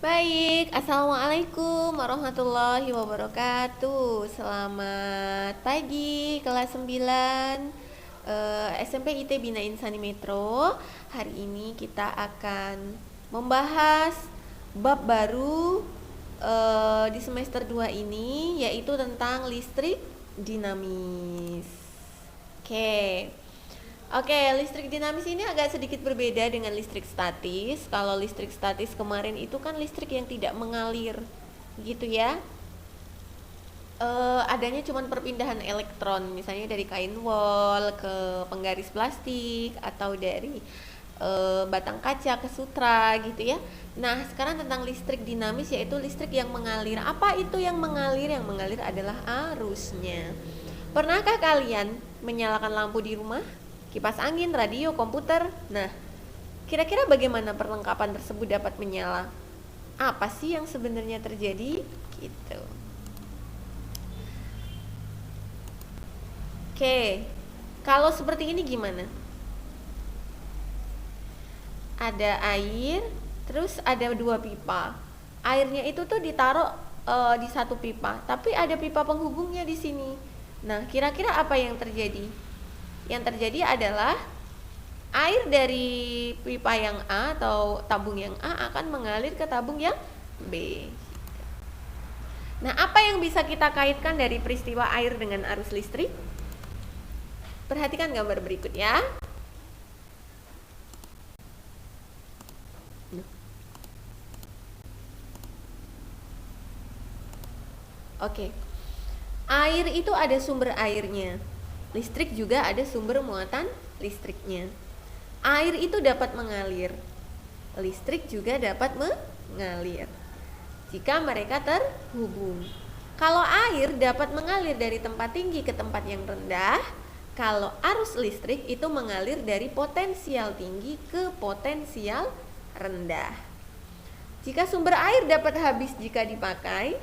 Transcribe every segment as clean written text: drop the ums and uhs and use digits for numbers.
Baik, Assalamualaikum warahmatullahi wabarakatuh. Selamat pagi kelas 9 SMP IT Bina Insani Metro. Hari ini kita akan membahas bab baru di semester 2 ini, yaitu tentang listrik dinamis. Oke, listrik dinamis ini agak sedikit berbeda dengan listrik statis. Kalau listrik statis kemarin itu kan listrik yang tidak mengalir, gitu ya. Adanya cuma perpindahan elektron, misalnya dari kain wol ke penggaris plastik atau dari batang kaca ke sutra, gitu ya. Nah, sekarang tentang listrik dinamis, yaitu listrik yang mengalir. Apa itu yang mengalir? Yang mengalir adalah arusnya. Pernahkah kalian menyalakan lampu di rumah? Kipas angin, radio, komputer. Nah, kira-kira bagaimana perlengkapan tersebut dapat menyala? Apa sih yang sebenarnya terjadi? Gitu. Oke, kalau seperti ini gimana? Ada air, terus ada 2 pipa. Airnya itu tuh ditaruh di satu pipa, tapi ada pipa penghubungnya di sini. Nah, kira-kira apa yang terjadi? Yang terjadi adalah air dari pipa yang A atau tabung yang A akan mengalir ke tabung yang B. Nah, apa yang bisa kita kaitkan dari peristiwa air dengan arus listrik? Perhatikan gambar berikut ya. Oke. Air itu ada sumber airnya. Listrik juga ada sumber muatan listriknya. Air itu dapat mengalir. Listrik juga dapat mengalir jika mereka terhubung. Kalau air dapat mengalir dari tempat tinggi ke tempat yang rendah, kalau arus listrik itu mengalir dari potensial tinggi ke potensial rendah. Jika sumber air dapat habis jika dipakai,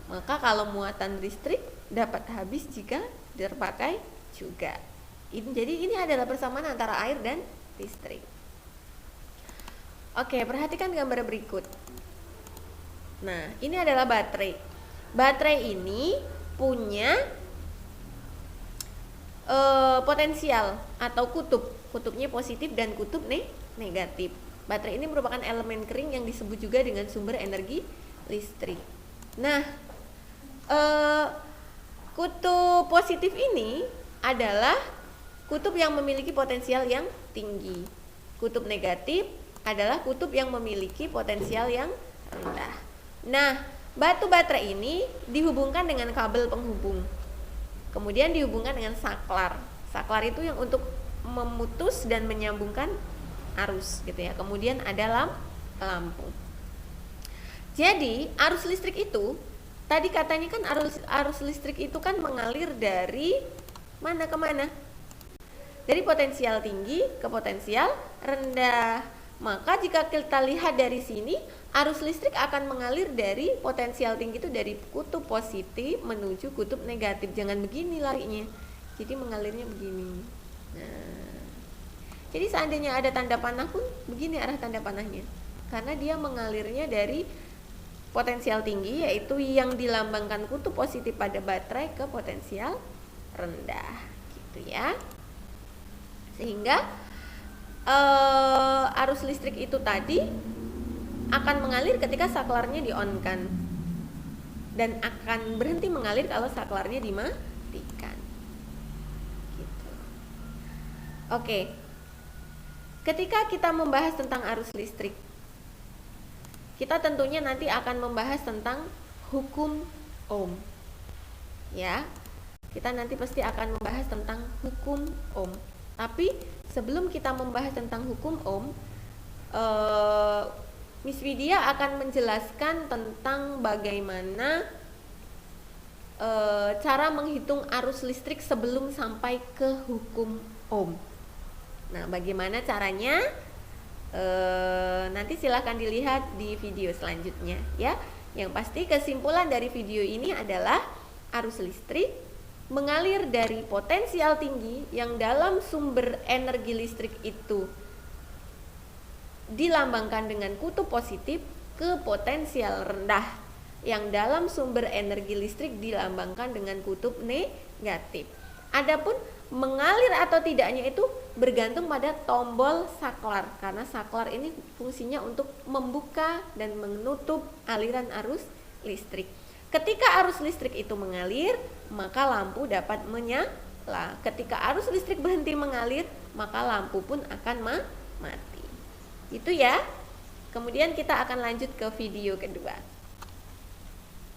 maka kalau muatan listrik dapat habis jika terpakai juga. Jadi ini adalah persamaan antara air dan listrik. Oke, perhatikan gambar berikut. Nah, ini adalah baterai. Baterai ini punya potensial atau kutub. Kutubnya positif dan kutub negatif. Baterai ini merupakan elemen kering yang disebut juga dengan sumber energi listrik. Nah, kutub positif ini adalah kutub yang memiliki potensial yang tinggi. Kutub negatif adalah kutub yang memiliki potensial yang rendah. Nah, batu baterai ini dihubungkan dengan kabel penghubung. Kemudian dihubungkan dengan saklar. Saklar itu yang untuk memutus dan menyambungkan arus, gitu ya. Kemudian ada lampu. Jadi, arus listrik itu tadi katanya kan arus listrik itu kan mengalir dari mana ke mana? Dari potensial tinggi ke potensial rendah. Maka jika kita lihat dari sini, arus listrik akan mengalir dari potensial tinggi itu dari kutub positif menuju kutub negatif. Jangan begini larinya. Jadi mengalirnya begini. Nah, jadi seandainya ada tanda panah pun begini arah tanda panahnya. Karena dia mengalirnya dari potensial tinggi, yaitu yang dilambangkan kutub positif pada baterai, ke potensial rendah, gitu ya. Sehingga arus listrik itu tadi akan mengalir ketika saklarnya di-on-kan dan akan berhenti mengalir kalau saklarnya dimatikan, gitu. Oke. Ketika kita membahas tentang arus listrik, kita tentunya nanti akan membahas tentang hukum Ohm. Ya. Kita nanti pasti akan membahas tentang hukum Ohm. Tapi sebelum kita membahas tentang hukum Ohm, Miss Widya akan menjelaskan tentang bagaimana cara menghitung arus listrik sebelum sampai ke hukum Ohm. Nah, bagaimana caranya? Nanti silahkan dilihat di video selanjutnya ya. Yang pasti kesimpulan dari video ini adalah arus listrik mengalir dari potensial tinggi yang dalam sumber energi listrik itu dilambangkan dengan kutub positif ke potensial rendah yang dalam sumber energi listrik dilambangkan dengan kutub negatif. Adapun mengalir atau tidaknya itu bergantung pada tombol saklar, karena saklar ini fungsinya untuk membuka dan menutup aliran arus listrik. Ketika arus listrik itu mengalir, maka lampu dapat menyala. Ketika arus listrik berhenti mengalir, maka lampu pun akan mati. Itu ya. Kemudian kita akan lanjut ke video kedua.